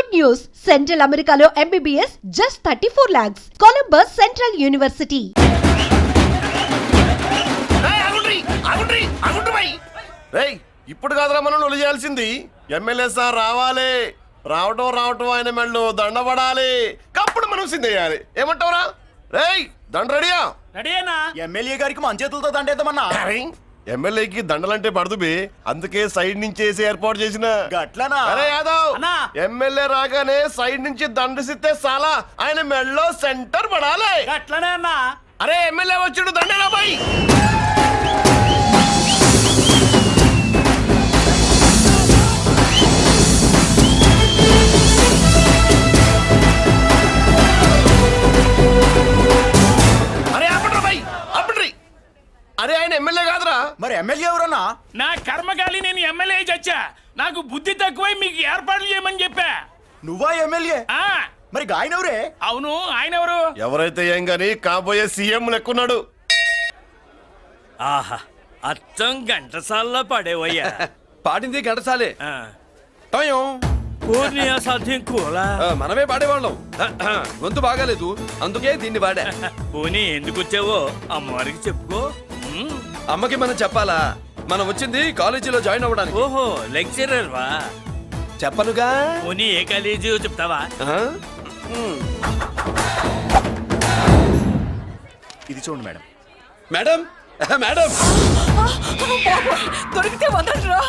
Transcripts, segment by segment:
Good news! Central Americano MBBS just 34 lakhs. Columbus Central University. ఇప్పుడు కాదురా మనం ఒలి చేయాల్సింది. ఎమ్మెల్యే సార్ రావాలి, రావటం ఆయన మెళ్ళు దండపడాలి, కప్పుడు మనం సిందేయాలి. ఏమంటావురా? రేయ్ దండ రెడీయా? రెడీనా? ఎమ్మెల్యే గారికి మన చేతులతో దండేద్దామన్నా. ఎమ్మెల్యేకి దండలంటే పడదు బే, అందుకే సైడ్ నుంచి వేసి ఏర్పాటు చేసిన. గట్లనా? అరే యాదవ్, అన్నా. ఎమ్మెల్యే రాగానే సైడ్ నుంచి దండసిస్తే చాలా ఆయన మెళ్ళో సెంటర్ పడాలి. అట్లనే అన్నా. అరే ఎమ్మెల్యే వచ్చాడు, దండేనా బాయ్. అరే ఆయన ఎమ్మెల్యే కాదురా. మరి ఎమ్మెల్యే ఎవరన్నా? నా కర్మకాలి నేను ఎమ్మెల్యే చచ్చా. నాకు బుద్ధి తక్కువై మీకు ఏర్పాట్లు చేయమని చెప్పా. నువ్వా ఎమ్మెల్యే? ఆ మరి ఆయన ఎవరే? అవును, ఆయన ఎవరు? ఎవరైతే ఏం గాని కాబోయే సీఎం లెక్కున్నాడు. ఆహా, అచ్చం గంటసాల్లో పడేవయ్యా. పాడింది ఘంటసాలే. పూర్ణియా సాధ్యం కూలా. మనమే పాడేవాళ్ళం. గొంతు బాగాలేదు, అందుకే దీన్ని పాడా. పోనీ ఎందుకు వచ్చావో అమ్మవారికి చెప్పుకో. అమ్మకి మనం చెప్పాలా? మనం వచ్చింది కాలేజీలో జాయిన్ అవ్వడానికి. ఓహో, లెక్చరర్ వా? చెప్పనుగా. పోనీ ఏ కాలేజీ చెప్తావా? ఇది చూడండి మేడం. మేడం మేడం, దొరికితే వదలరా.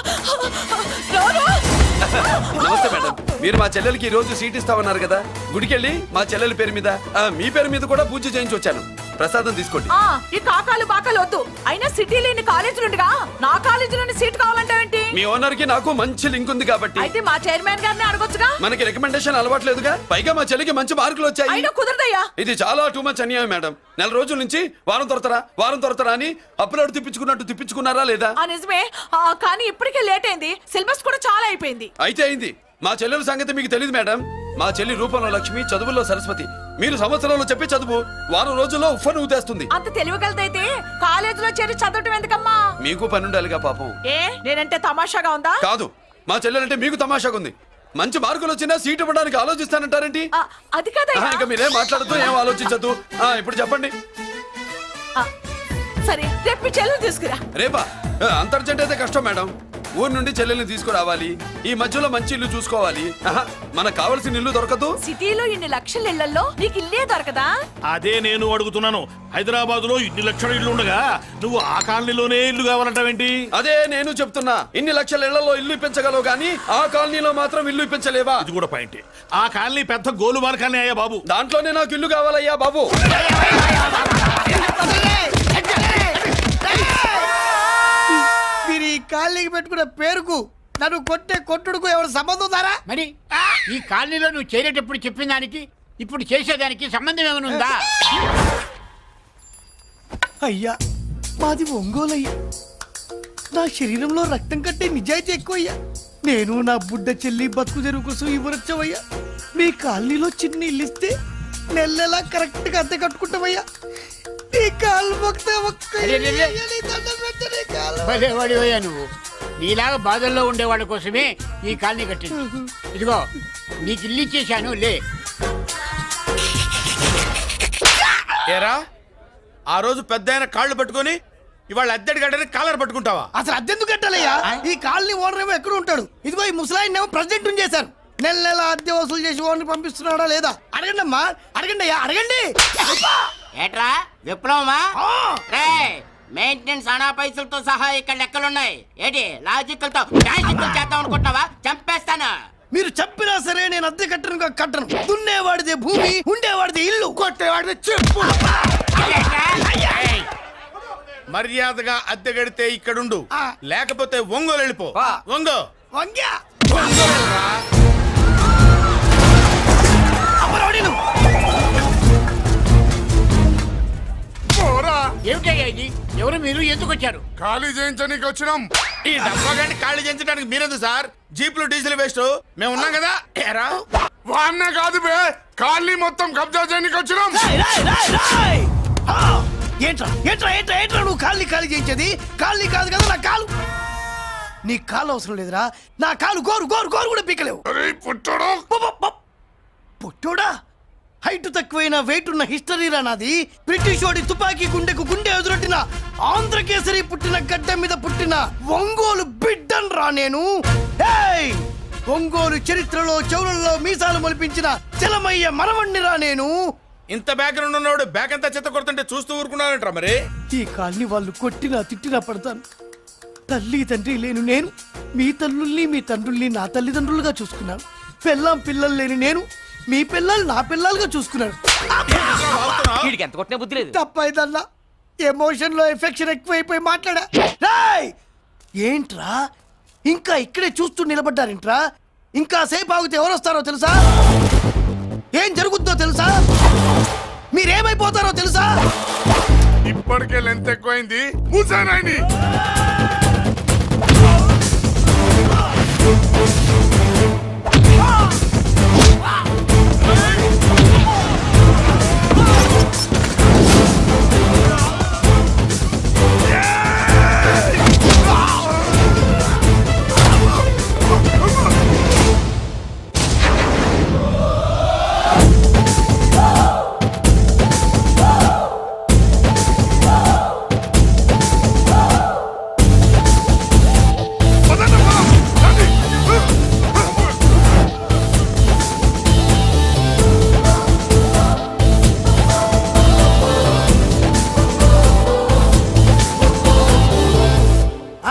నమస్తే మేడం. మీరు మా చెల్లెలకి ఈ రోజు సీట్ ఇస్తామన్నారు కదా, గుడికెళ్ళి మా చెల్లెల పేరు మీద మీ పేరు మీద కూడా పూజ చేయించి వచ్చాను. ప్రసాదం తీసుకోండి. ఈ కాకాలు బాకాలు వద్దు. అయినా సిటీలో ఇన్ని కాలేజీలు ఉండగా నా కాలేజీలోని సీట్ కావాలంటావేంటి? మీ ఓనర్ కి నాకు మంచి లింక్ ఉంది కాబట్టి. అయితే మా చైర్మన్ గారిని అడగొచ్చుగా. మనకి రికమెండేషన్ అలవాట్లేదుగా, పైగా మా చెల్లికి మంచి మార్కులు వచ్చాయి. అయినా కుదరదయ్యా. ఇది చాలా టూ మచ్ అన్యాయం మేడం. నెల రోజుల నుంచి వారం తొరతరా అని అప్లోడ్ తిప్పించుకున్నట్టు తిప్పించుకున్నారా లేదా? నిజమే, కానీ ఇప్పటికే లేట్ అయింది. సిలబస్ కూడా చాలా అయిపోయింది. అయితే అయింది. మా చెల్లెల సంగతి మీకు తెలియదు మేడం. మా చెల్లి రూపంలో లక్ష్మి, చదువుల్లో సరస్వతి. మీరు సంవత్సరంలో చెప్పి చదువు వారం రోజుల్లో ఉఫ్ఫను ఊతేస్తుంది. అంత తెలివిగలదైతే కాలేజీలో చేరి చదవటం ఎందుకమ్మా? మీకు పని ఉండాలిగా పాపం. నేనంటే తమాషాగా ఉందా? కాదు, మా చెల్లెలంటే మీకు తమాషాగా ఉంది. మంచి మార్కులు వచ్చినా సీట్ ఇవ్వడానికి ఆలోచిస్తానంటారేంటి? అది కాదయ్యా. ఇంకా మీరేం మాట్లాడుతూ ఏం ఆలోచించద్దు. ఇప్పుడు చెప్పండి. సరే, రేపు మీ చెల్లెలు తీసుకురా. రేపా? అంత అర్జెంట్ అయితే కష్టం మేడం. ఊరు నుండి చెల్లెల్ని తీసుకురావాలి, ఈ మధ్యలో మంచి ఇల్లు చూసుకోవాలి. మనకు కావాల్సిన ఇల్లు దొరకదు. సిటీలో ఇన్ని లక్షల ఇళ్లలో నీకు ఇల్లే దొరకదా? అదే నేను అడుగుతున్నాను. హైదరాబాద్ లో ఇన్ని లక్షల ఇల్లు ఉండగా నువ్వు ఆ కాలనీలోనే ఇల్లు కావాలంటావేంటి? అదే నేను చెప్తున్నా. ఇన్ని లక్షల ఇళ్లలో ఇల్లు ఇప్పించగలవు గానీ ఆ కాలనీలో మాత్రం ఇల్లు ఇప్పించలేవా? ఇది కూడా పాయింట్. ఆ కాలనీ పెద్ద గోలుమార్ కాలనీ అయ్యా బాబు. దాంట్లోనే నాకు ఇల్లు కావాలయ్యా బాబు. మీరు ఈ కాలనీకి పెట్టుకున్న పేరుకు నన్ను కొట్టే కొట్టుడుకు ఎవరు సంబంధం ఉందారా? మరి ఈ కాలనీలో నువ్వు చేరేటప్పుడు చెప్పిన దానికి ఇప్పుడు చేసేదానికి సంబంధం ఏమైనా ఉందా? అయ్యా, మాది ఒంగోలు అయ్యా. నా శరీరంలో రక్తం కట్టే నిజాయితీ ఎక్కువ అయ్యా. నేను నా బుడ్డ చెల్లి బతుకు తెరువు కోసం ఇవ్వరొచ్చావయ్యా. మీ కాలనీలో చిన్న ఇల్లు ఇస్తే నెలలా కరెక్ట్ గా అద్దె కట్టుకుంటామయ్యా. నీ కాలు భలేవాడివయ్యా నువ్వు. నీలాగా బాధల్లో ఉండేవాళ్ళ కోసమే ఈ కాలనీ కట్టింది. ఇదిగో నీకు ఇల్లు ఇచ్చేశాను, లే. ఏరా, ఆ రోజు పెద్ద ఆయన కాళ్ళు పట్టుకొని ఇవాళ అద్దెడి గడ్డని కాలర్ పట్టుకుంటావా? అసలు అద్దెందుకు కట్టాలయ్యా? ఈ కాలనీ ఓనర్ ఏమో ఎక్కడ ఉంటాడు? ఇదిగో ఈ ముసలాయిన్ ఏమో ప్రెసిడెంట్ చేశారు. నెల అద్దె వసూలు చేసి ఓనర్ పంపిస్తున్నాడా లేదా అడగండి అమ్మా. అడగండి అయ్యా, అడగండి. ఏట్రా విప్లవమా? మెయింటెనెన్స్ అనా పైసలతో సహా ఇక్కడ లెక్కలున్నాయి. ఏంటి లాజికల్ తో చేద్దాం అనుకుంటావా? చంపేస్తాను. మీరు చెప్పినా సరే నేను అద్దె కట్టను. దున్నేవాడిదే భూమి, ఉండేవాడిదే ఇల్లు, కొట్టేవాడిదే చెప్పు. మర్యాదగా అద్దె గడితే ఇక్కడుండు, లేకపోతే ఒంగోలు వెళ్ళిపో. ఒంగో వంగ్యా ఏమిటయ్యా ఇది? ఎవరు మీరు? ఎందుకు వచ్చారు? ఖాళీ చేయించడానికి వచ్చినాం. ఈ డబ్బా గంట ఖాళీ చేయించడానికి మీరెందు సార్? జీప్లు డీజిల్ వేస్ట్, మేము ఉన్నాం కదా. ఏరా వాన్న కాదు బే, ఖాళీ మొత్తం కబ్జా చేయడానికి వచ్చినాం. ఏంట్రా నువ్వు ఖాళీ చేయించేది? ఖాళీ కాదు కదా నా కాలు. నీ కాలు అవసరం లేదురా, నా కాలు గోరు కూడా పీకలేవు. పొట్టోడా హైట్ తక్కువైన వెయిట్ ఉన్న హిస్టరీ నాది. బ్రిటిష్ వాడి తుపాకీ గుండెకు గుండె ఎదురొట్టిన ఆంధ్రకేసరి పుట్టిన గడ్డ మీద పుట్టిన ఒంగోలు బిడ్డన్ రా నేను. హేయ్! ఒంగోలు చరిత్రలో చౌరల్లో మీసాలు మొలిపించిన చలమయ్య మనవణ్ణి రా నేను. ఇంత బ్యాక్గ్రౌండ్ ఉన్నవాడు బ్యాక్ అంతా చెత్త కొడుతుంటే చూస్తూ ఊరుకున్నానంటరా మరి. ఈ కాల్ని వాళ్ళు కొట్టినా తిట్టినా పడతాను. తల్లి తండ్రి లేను నేను మీ తల్లుల్ని మీ తండ్రుల్ని నా తల్లిదండ్రులుగా చూసుకున్నాను. పెళ్ళాం పిల్లలు లేని నేను మీ పిల్లలు నా పిల్లలుగా చూసుకున్నాను. వీడికి ఎంత కొట్టినా బుద్ధి లేదు. తప్పైదల్లా ఎమోషన్ లో ఎఫెక్షన్ ఎక్కువైపోయి మాట్లాడా. రేయ్! ఏంట్రా ఇంకా ఇక్కడే చూస్తూ నిలబడ్డారేంట్రా? ఇంకా సేపు ఆగితే ఎవరు వస్తారో తెలుసా? ఏం జరుగుద్దో తెలుసా? మీరేమైపోతారో తెలుసా? ఇప్పటికే లెంత్ ఎక్కువైంది. మూసానాయని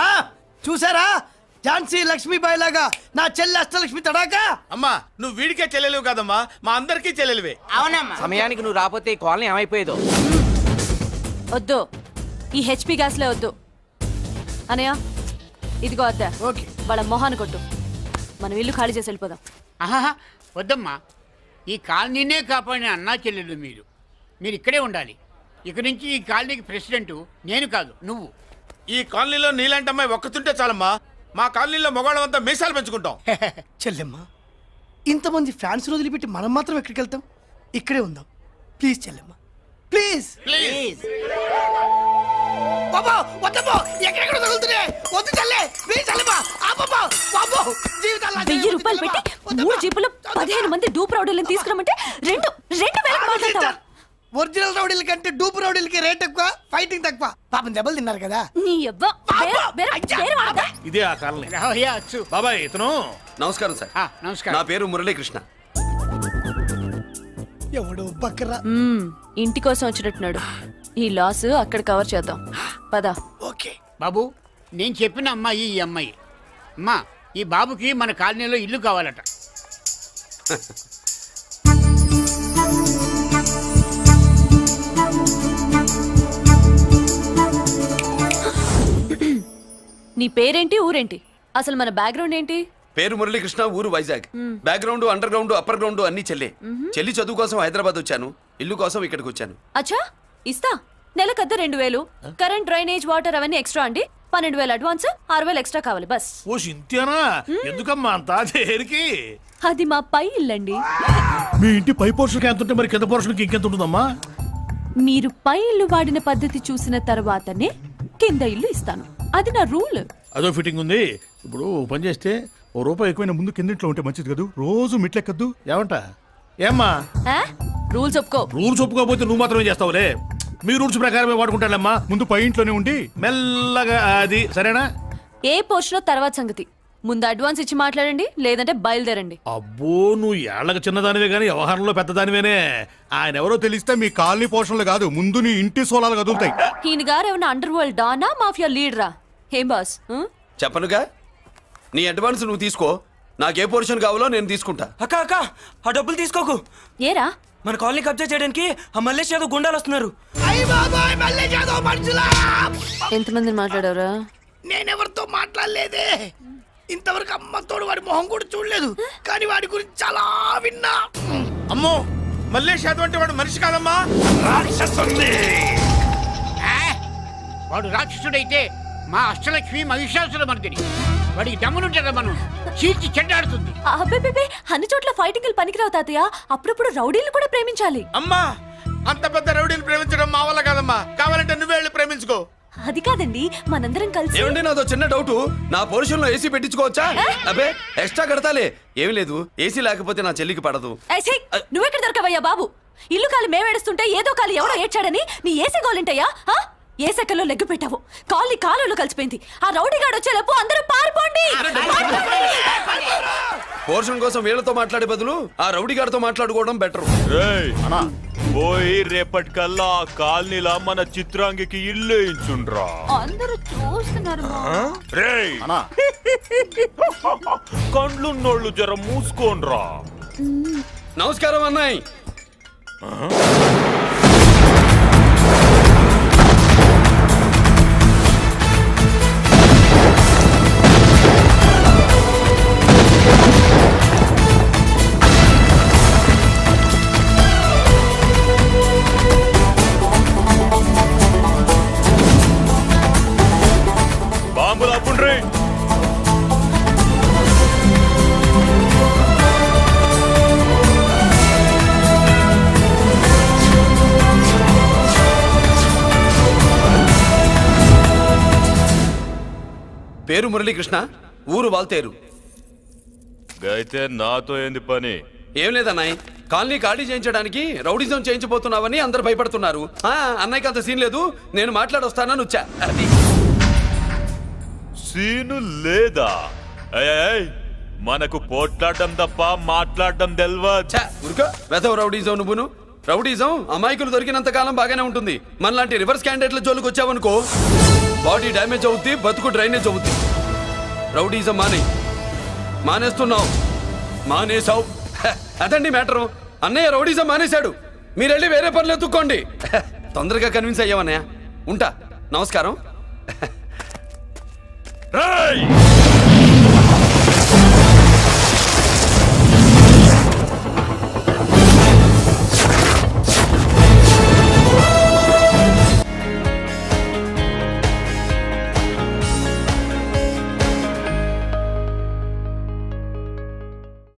ఆ, చూసారా ఝాన్సీ లక్ష్మీబాయి లాగా నా చెల్లి అష్టలక్ష్మి తడాకా. అమ్మా నువ్వు వీడికే చెల్లెలివి కాదమ్మా, మా అందరికీ చెల్లెలివే. అవునమ్మా. సమయానికి నువ్వు రాకపోతే ఈ కాలనీ ఏమైపోయేదో. వద్దు, ఈ హెచ్పి గ్యాస్లే వద్దు. అనయ్య ఇదిగో అద్దా, ఓకే వాళ్ళ మొహాన్ని కొట్టు. మనం ఇల్లు ఖాళీ చేసి వెళ్ళిపోదాం. ఆహా వద్దమ్మా, ఈ కాలనీనే కాపాడిన అన్నా చెల్లెలు మీరు. మీరు ఇక్కడే ఉండాలి. ఇక నుంచి ఈ కాలనీకి ప్రెసిడెంట్ నేను కాదు, నువ్వు. ఈ కాలనీలో నీలాంటి అమ్మాయి ఒక్కతుంటే చాలమ్మా. మా కాలనీలో మగవాళ్ళంతా మీసాలు పెంచుకుంటాం. చెల్లెమ్మ, ఇంతమంది ఫ్యాన్స్ వదిలిపెట్టి మనం మాత్రం ఎక్కడికి వెళ్తాం? ఇక్కడే ఉందాం ప్లీజ్ చెల్లెమ్మ, ప్లీజ్. ప్లీజ్. బాబా వద్దమ్మా, ఎక్కడెక్కడ తగులుతున్నాయి. వద్దు చెల్లె, ప్లీజ్ చెల్లెమ్మ. ఆపమ్మా, బాబు, జీవితాల్లో 1000 రూపాయలు పెట్టి 3 జీపులు 15 మంది డూప్ రౌడీలను తీసుకురమంటే 2,000 మాట్లాడతావా? ఒరిజినల్ రౌడీల కంటే డూపు రౌడీలకి రేట్ ఎక్కువ, ఫైటింగ్ తక్కువ. పాపం దెబ్బలు తిన్నారు కదా. నీ అబ్బా వేరే వాడదా? ఇదే ఆ కాలనీ. రావయ్యా అచ్చు. బాబాయ్ ఇతను. నమస్కారం సార్. నమస్కారం. నా పేరు మురళీకృష్ణ. ఎవడు బక్కరా. ఇంటి కోసం వచ్చినట్టున్నాడు. ఈ లాస్ అక్కడ కవర్ చేద్దాం పదా. ఓకే బాబు, నేను చెప్పిన అమ్మాయి ఈ అమ్మాయి. అమ్మా, ఈ బాబుకి మన కాలనీలో ఇల్లు కావాలట. నీ పేరేంటి, ఊరేంటి, అసలు మన బ్యాక్గ్రౌండ్ ఏంటి? పేరు మురళీకృష్ణ, ఊరు Vizag. Background under ground upper ground అన్ని చెల్లి. చెల్లి చదువు కోసం హైదరాబాద్ వచ్చాను, ఇల్లు కోసం ఇక్కడికి వచ్చాను. అచ్చా, ఇస్తా. నెలకద్ద 2000, కరెంట్, డ్రైనేజ్, వాటర్ అవన్నీ ఎక్స్ట్రా అండి. 12,000 అడ్వాన్స్, 6,000 ఎక్స్ట్రా కావాలి బస్. ఓ సింత్యానా, ఎందుకమ్మా అంతా దేనికి? అది మా పై ఇల్లండి. మీ ఇంటి పై పోర్షన్కి ఎంత ఉంటే మరి కింద పోర్షన్కి ఇంకెంత ఉంటుందమ్మా? మీరు పై ఇల్లు వాడిన పద్ధతి చూసిన తర్వాతనే కింద ఇల్లు ఇస్తాను. అది నా రూల్. అదో ఫిట్టింగ్ ఉంది. ఇప్పుడు ఓ పని చేస్తే ₹1 ఎక్కువైనా ముందు కిందింట్లో ఉంటే మంచిది కదూ. రోజు మిట్లెక్కద్దు. ఏమంటా? ఏమ్మా రూల్స్ ఒప్పుకో. రూల్స్ ఒప్పుకోకపోతే నువ్వు మాత్రమే చేస్తావులే. మీ రూల్స్ ప్రకారమే వాడుకుంటానమ్మా. ముందు పై ఇంట్లోనే ఉండి మెల్లగా అది సరేనా? ఏ పోర్షన్ తర్వాత సంగతి. ముందు అడ్వాన్స్ ఇచ్చి మాట్లాడండి, లేదంటే బయలుదేరండి. అబ్బో, నువ్వు ఏళ్ళకి చిన్నదానివే గానీ వ్యవహారంలో పెద్దదానివేనే. ఆయన ఎవరో తెలిస్తే మీ కాలనీ పోషణలు కాదు, ముందు నీ ఇంటి సోలాలు కదులుతాయి. ఈయన గారు ఏమన్నా అండర్ వరల్డ్ డానా, మాఫియా లీడరా? ఏం బాస్? చెప్పనుగా, నీ అడ్వాన్స్ నువ్వు తీసుకో. నాకే పోర్షన్ కావాలో నేను తీసుకుంటా. అక్క అక్క, ఆ డబ్బులు తీసుకోకు. ఏరా? మన కాలనీ కబ్జా చేయడానికి ఆ మల్లేష్ యాదవ్ గుండాలు వస్తున్నారు. అయ్య బాబాయ్, మళ్ళీ ఏదో మనుషులా. ఎంతమందిని మాట్లాడారా? నేనెవరితో మాట్లాడలేదే. ఇంతవరకు అమ్మతోడు వాడి మొహం కూడా చూడలేదు, కానీ వాడి గురించి చాలా విన్నా. అమ్మో, మల్లేష్ యాదవ్ అంటే వాడు మనిషి కాదమ్మా, రాక్షసుని. వాడు రాక్షసుడైతే మా అష్టలక్ష్మి మహిషాసుల మర్దిని. వాడికి దమ్మునుంటారా మనం చీల్చి చెడ్డాడుతుంది. అబ్బే, అన్ని చోట్ల ఫైటింగ్ పనికిరావు తాతయ్య. అప్పుడప్పుడు రౌడీలు కూడా ప్రేమించాలి. అమ్మా, అంత పెద్ద రౌడీని ప్రేమించడం మా వల్ల కాదమ్మా. కావాలంటే నువ్వే వెళ్ళి ప్రేమించుకో. అది కాదండి మనందరం కలిసి ఏమండి నాదో చిన్న డౌట్ నా పోర్షన్ లో ఏసీ పెట్టించుకోవచ్చా అబ్బే ఎక్స్ట్రా కడతాలే ఏమి లేదు ఏసీ లేకపోతే నా చెల్లికి పడదు ఏయ్, ఛీ! నువ్వెక్కడ దొరకవయ్యా బాబు ఇల్లు కాలు మేమేడుస్తుంటే ఏదో కాలు ఎవరో ఏడ్చాడని నీ ఏసీ గోలింటయ్యా ఏ సెకల్లో లెగ్గు పెట్టావు కాలి కాలులో కలిసిపోయింది ఆ రౌడీగాడు వచ్చేలోపు అందరూ పారిపోండి పోర్షన్ కోసం వీళ్ళతో మాట్లాడే బదులు ఆ రౌడీ గారితో మాట్లాడుకోవడం బెటర్ పోయి రేపటికల్లా ఆ కాలనీలా మన చిత్రాంగికి ఇల్లు వేయించుండ్రా అందరూ చూస్తున్నారు రేయ్ కండ్లున్నోళ్ళు జర మూసుకోండ్రా నమస్కారం అన్నాయ్ బాంబులు ఆపుండ్రీ పేరు మురళీకృష్ణ ఊరు వాల్తేరు అయితే నాతో ఏంది పని ఏం లేదన్నాయ్ కాలనీ ఖాళీ చేయించడానికి రౌడీజం చేయించబోతున్నావని అందరు భయపడుతున్నారు అన్నయ్యకి అంత సీన్ లేదు నేను మాట్లాడొస్తానని వచ్చా అది సీను లేదా ఏయ్, మనకు పోట్లాడడం తప్ప మాట్లాడడం తెల్వా ఉరుకో వెధవ రౌడీజం నువ్వును రౌడీజం అమాయకులు దొరికినంత కాలం బాగానే ఉంటుంది మనలాంటి రివర్స్ క్యాండిడేట్ల జోలికి వచ్చావనుకో బాడీ డ్యామేజ్ అవుద్ది బతుకు డ్రైనేజ్ అవుద్ది రౌడీజం మానేస్తున్నావు మానేసావు అదండి మ్యాటరు అన్నయ్య రౌడీజం మానేశాడు మీరెళ్ళి వేరే పనులు ఎత్తుక్కోండి తొందరగా కన్విన్స్ అయ్యావన్నయ్య ఉంటా నమస్కారం రేయ్